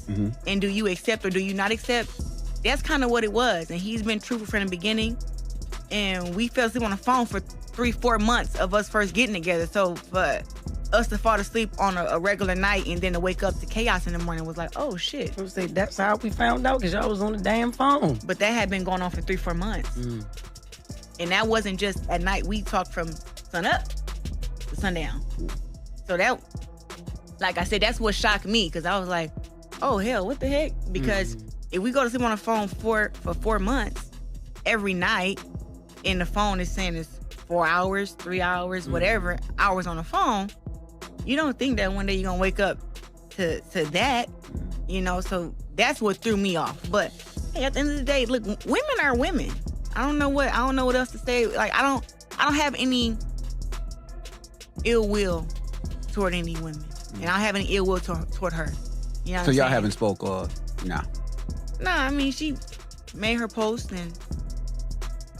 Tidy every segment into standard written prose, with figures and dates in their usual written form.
And do you accept or do you not accept? That's kind of what it was. And he's been truthful from the beginning. And we fell asleep on the phone for 3-4 months of us first getting together. So for us to fall asleep on a regular night and then to wake up to chaos in the morning was like, oh, shit. I would say that's how we found out, because y'all was on the damn phone. But that had been going on for 3-4 months. And that wasn't just at night. We talked from sun up to sundown. So that, like I said, that's what shocked me, because I was like, oh, hell, what the heck? Because if we go to sleep on the phone for 4 months, every night, and the phone is saying it's 4 hours, 3 hours, whatever, hours on the phone, you don't think that one day you're going to wake up to that, you know? So that's what threw me off. But hey, at the end of the day, look, women are women. I don't know what else to say. Like, I don't have any ill will toward any women. And I don't have any ill will toward her. You know what So I'm y'all saying? haven't spoke or nah? Nah, I mean, she made her post and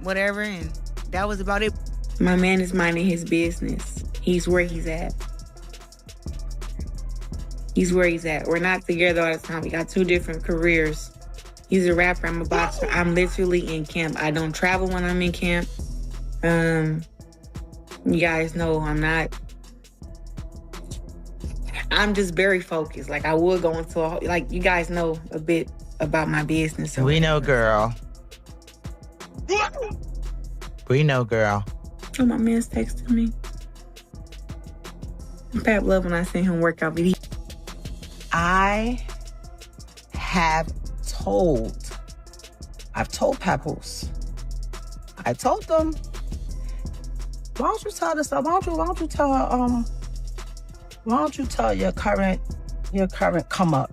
whatever, and that was about it. My man is minding his business. He's where he's at. He's where he's at. We're not together all the time. We got 2 different careers. He's a rapper. I'm a boxer. I'm literally in camp. I don't travel when I'm in camp. You guys know I'm just very focused. Like, I would go into you guys know a bit about my business. We know, girl. We know, girl. Oh, my man's texting me. Pap love when I send him workout videos. I've told Papoose. I told them, why don't you tell this? Why don't you tell your current come up?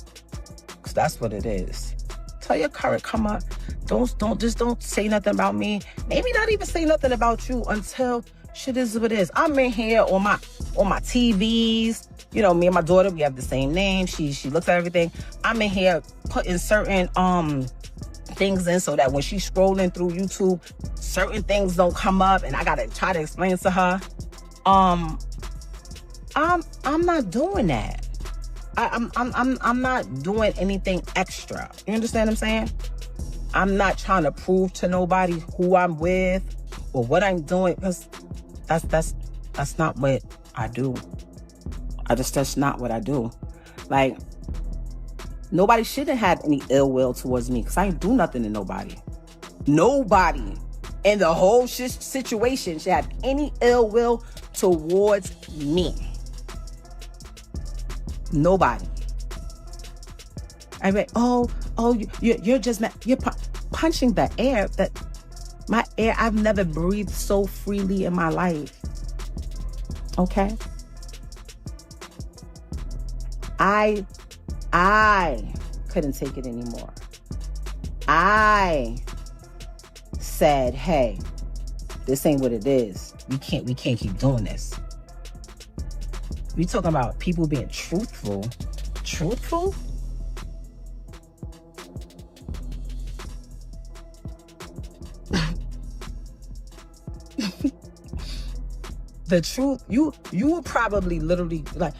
Because that's what it is. Tell your current come up. Don't say nothing about me. Maybe not even say nothing about you until shit is what it is. I'm in here on my TVs. You know, me and my daughter, we have the same name. She looks at everything. I'm in here putting certain things in so that when she's scrolling through YouTube, certain things don't come up, and I gotta try to explain to her. I'm not doing that. I'm not doing anything extra. You understand what I'm saying? I'm not trying to prove to nobody who I'm with or what I'm doing, because that's not what I do. That's not what I do. Like, nobody shouldn't have any ill will towards me, because I ain't do nothing to nobody. Nobody in the whole situation should have any ill will towards me. Nobody. I mean, you're just mad. You're punching the air. My air, I've never breathed so freely in my life. Okay? I couldn't take it anymore. I said, hey, this ain't what it is. We can't keep doing this. We talking about people being truthful. Truthful? The truth, you would probably literally, like,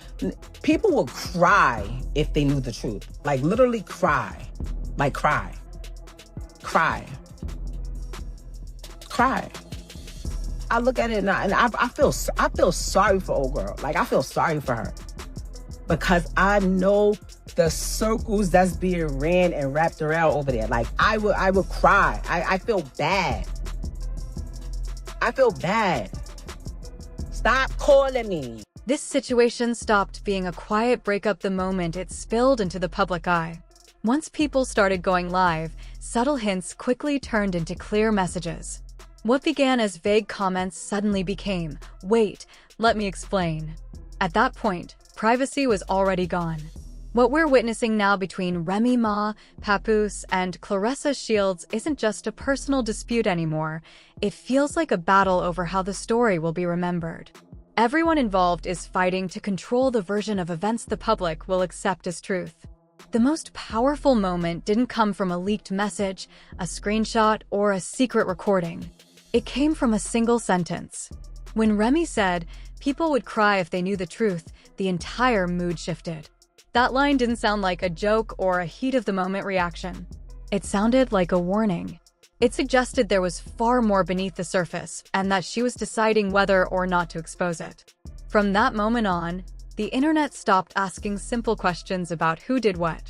people would cry if they knew the truth. Like, literally cry. Like, cry. I look at it now, and I feel sorry for old girl. Like, I feel sorry for her. Because I know the circles that's being ran and wrapped around over there. Like, I would cry. I feel bad. Stop calling me. This situation stopped being a quiet breakup the moment it spilled into the public eye. Once people started going live, subtle hints quickly turned into clear messages. What began as vague comments suddenly became, "Wait, let me explain." At that point, privacy was already gone. What we're witnessing now between Remy Ma, Papoose, and Claressa Shields isn't just a personal dispute anymore. It feels like a battle over how the story will be remembered. Everyone involved is fighting to control the version of events the public will accept as truth. The most powerful moment didn't come from a leaked message, a screenshot, or a secret recording. It came from a single sentence. When Remy said people would cry if they knew the truth, the entire mood shifted. That line didn't sound like a joke or a heat-of-the-moment reaction. It sounded like a warning. It suggested there was far more beneath the surface and that she was deciding whether or not to expose it. From that moment on, the internet stopped asking simple questions about who did what.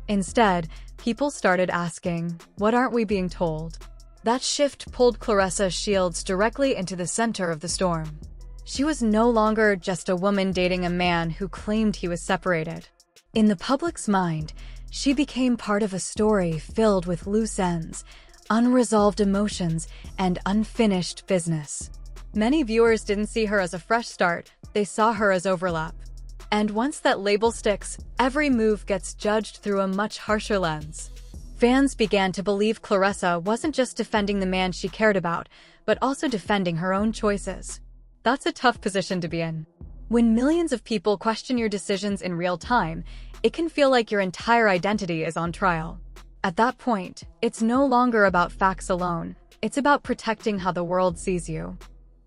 Instead, people started asking, what aren't we being told? That shift pulled Claressa Shields directly into the center of the storm. She was no longer just a woman dating a man who claimed he was separated. In the public's mind, she became part of a story filled with loose ends, unresolved emotions, and unfinished business. Many viewers didn't see her as a fresh start, they saw her as overlap. And once that label sticks, every move gets judged through a much harsher lens. Fans began to believe Claressa wasn't just defending the man she cared about, but also defending her own choices. That's a tough position to be in. When millions of people question your decisions in real time, it can feel like your entire identity is on trial. At that point, it's no longer about facts alone, it's about protecting how the world sees you.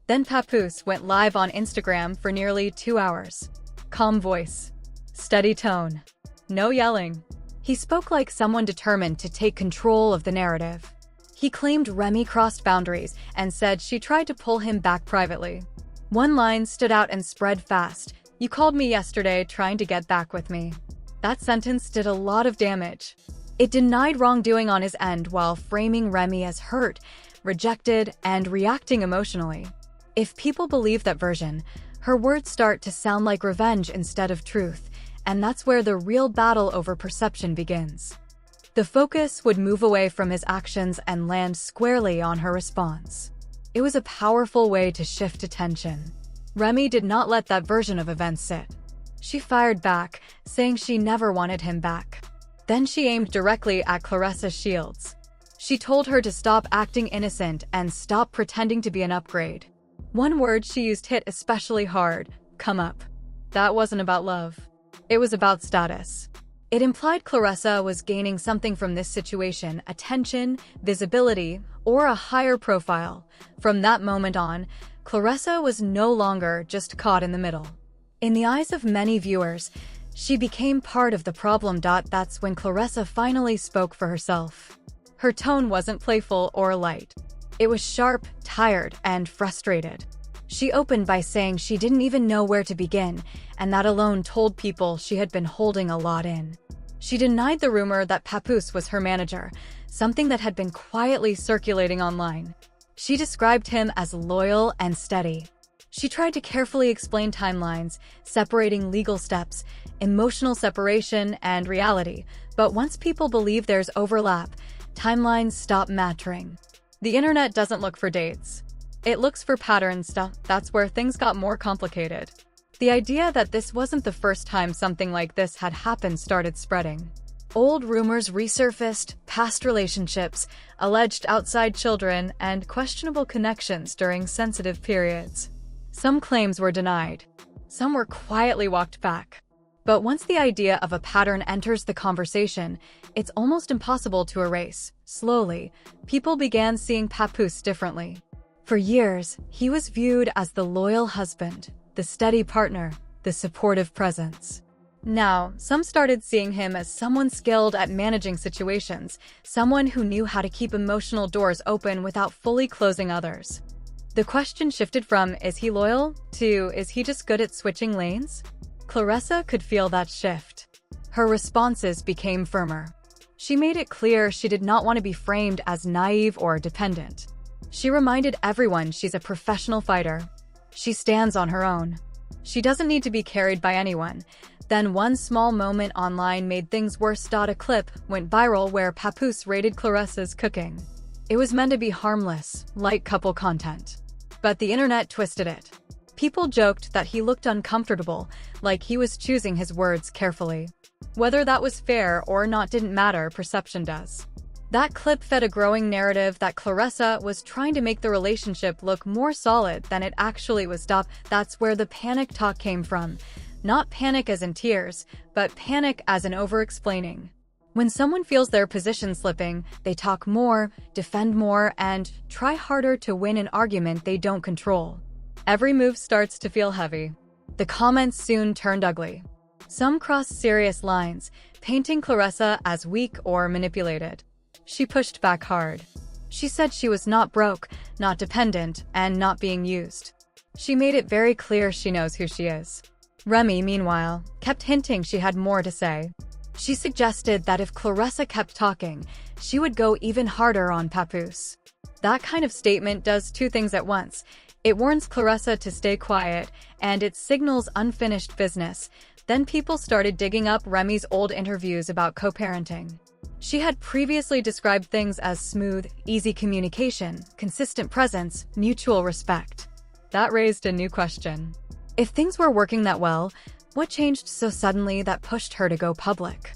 Then Papoose went live on Instagram for nearly 2 hours. Calm voice. Steady tone. No yelling. He spoke like someone determined to take control of the narrative. He claimed Remy crossed boundaries and said she tried to pull him back privately. One line stood out and spread fast. "You called me yesterday trying to get back with me." That sentence did a lot of damage. It denied wrongdoing on his end while framing Remy as hurt, rejected, and reacting emotionally. If people believe that version, her words start to sound like revenge instead of truth, and that's where the real battle over perception begins. The focus would move away from his actions and land squarely on her response. It was a powerful way to shift attention. Remy did not let that version of events sit. She fired back, saying she never wanted him back. Then she aimed directly at Claressa Shields. She told her to stop acting innocent and stop pretending to be an upgrade. One word she used hit especially hard: come up. That wasn't about love. It was about status. It implied Claressa was gaining something from this situation: attention, visibility, or a higher profile. From that moment on, Claressa was no longer just caught in the middle. In the eyes of many viewers, she became part of the problem. That's when Claressa finally spoke for herself. Her tone wasn't playful or light. It was sharp, tired, and frustrated. She opened by saying she didn't even know where to begin, and that alone told people she had been holding a lot in. She denied the rumor that Papoose was her manager, something that had been quietly circulating online. She described him as loyal and steady. She tried to carefully explain timelines, separating legal steps, emotional separation, and reality, but once people believe there's overlap, timelines stop mattering. The internet doesn't look for dates. It looks for patterns. That's where things got more complicated. The idea that this wasn't the first time something like this had happened started spreading. Old rumors resurfaced, past relationships, alleged outside children, and questionable connections during sensitive periods. Some claims were denied. Some were quietly walked back. But once the idea of a pattern enters the conversation, it's almost impossible to erase. Slowly, people began seeing Papoose differently. For years, he was viewed as the loyal husband, the steady partner, the supportive presence. Now, some started seeing him as someone skilled at managing situations, someone who knew how to keep emotional doors open without fully closing others. The question shifted from, is he loyal, to, is he just good at switching lanes? Claressa could feel that shift. Her responses became firmer. She made it clear she did not want to be framed as naive or dependent. She reminded everyone she's a professional fighter. She stands on her own. She doesn't need to be carried by anyone. Then one small moment online made things worse. A clip went viral where Papoose rated Claressa's cooking. It was meant to be harmless, light couple content. But the internet twisted it. People joked that he looked uncomfortable, like he was choosing his words carefully. Whether that was fair or not didn't matter, perception does. That clip fed a growing narrative that Claressa was trying to make the relationship look more solid than it actually was. That's where the panic talk came from. Not panic as in tears, but panic as in over-explaining. When someone feels their position slipping, they talk more, defend more, and try harder to win an argument they don't control. Every move starts to feel heavy. The comments soon turned ugly. Some crossed serious lines, painting Claressa as weak or manipulated. She pushed back hard. She said she was not broke, not dependent, and not being used. She made it very clear she knows who she is. Remy, meanwhile, kept hinting she had more to say. She suggested that if Claressa kept talking, she would go even harder on Papoose. That kind of statement does two things at once. It warns Claressa to stay quiet, and it signals unfinished business. Then people started digging up Remy's old interviews about co-parenting. She had previously described things as smooth, easy communication, consistent presence, mutual respect. That raised a new question. If things were working that well, what changed so suddenly that pushed her to go public?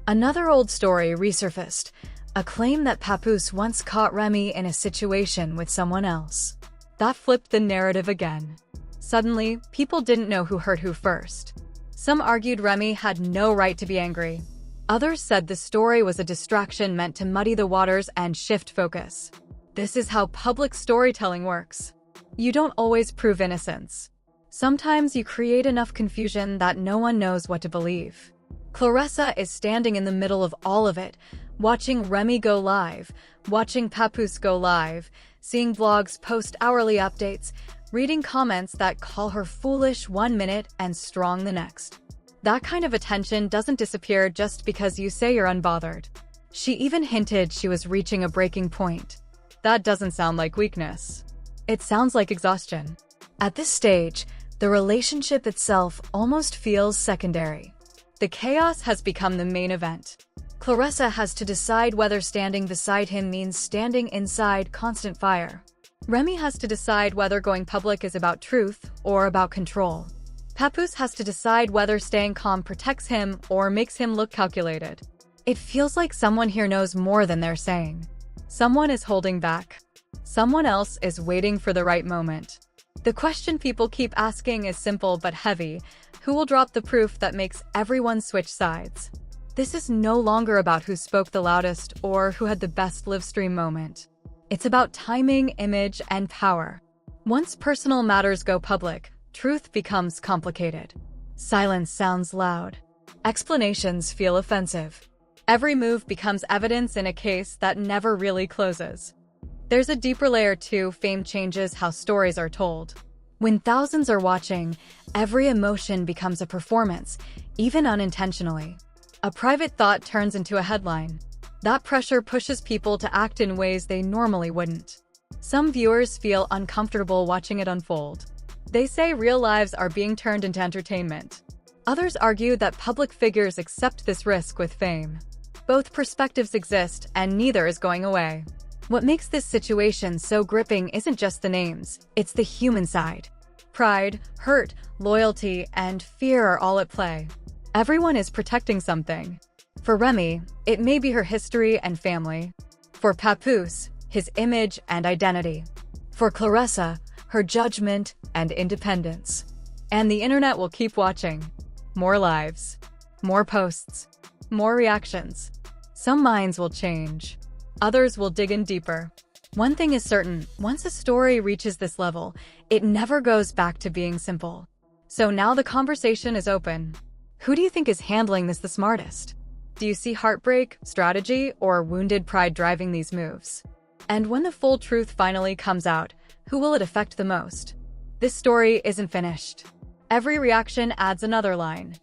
Another old story resurfaced, a claim that Papoose once caught Remy in a situation with someone else. That flipped the narrative again. Suddenly, people didn't know who hurt who first. Some argued Remy had no right to be angry. Others said the story was a distraction meant to muddy the waters and shift focus. This is how public storytelling works. You don't always prove innocence. Sometimes you create enough confusion that no one knows what to believe. Claressa is standing in the middle of all of it, watching Remy go live, watching Papoose go live, seeing blogs post hourly updates, reading comments that call her foolish 1 minute and strong the next. That kind of attention doesn't disappear just because you say you're unbothered. She even hinted she was reaching a breaking point. That doesn't sound like weakness. It sounds like exhaustion. At this stage, the relationship itself almost feels secondary. The chaos has become the main event. Claressa has to decide whether standing beside him means standing inside constant fire. Remy has to decide whether going public is about truth or about control. Papoose has to decide whether staying calm protects him or makes him look calculated. It feels like someone here knows more than they're saying. Someone is holding back. Someone else is waiting for the right moment. The question people keep asking is simple but heavy. Who will drop the proof that makes everyone switch sides? This is no longer about who spoke the loudest or who had the best livestream moment. It's about timing, image, and power. Once personal matters go public, truth becomes complicated. Silence sounds loud. Explanations feel offensive. Every move becomes evidence in a case that never really closes. There's a deeper layer too. Fame changes how stories are told. When thousands are watching, every emotion becomes a performance, even unintentionally. A private thought turns into a headline. That pressure pushes people to act in ways they normally wouldn't. Some viewers feel uncomfortable watching it unfold. They say real lives are being turned into entertainment. Others argue that public figures accept this risk with fame. Both perspectives exist, and neither is going away. What makes this situation so gripping isn't just the names, it's the human side. Pride, hurt, loyalty, and fear are all at play. Everyone is protecting something. For Remy, it may be her history and family. For Papoose, his image and identity. For Claressa, her judgment and independence. And the internet will keep watching. More lives, more posts, more reactions. Some minds will change. Others will dig in deeper. One thing is certain, once a story reaches this level, it never goes back to being simple. So now the conversation is open. Who do you think is handling this the smartest? Do you see heartbreak, strategy, or wounded pride driving these moves? And when the full truth finally comes out, who will it affect the most? This story isn't finished. Every reaction adds another line.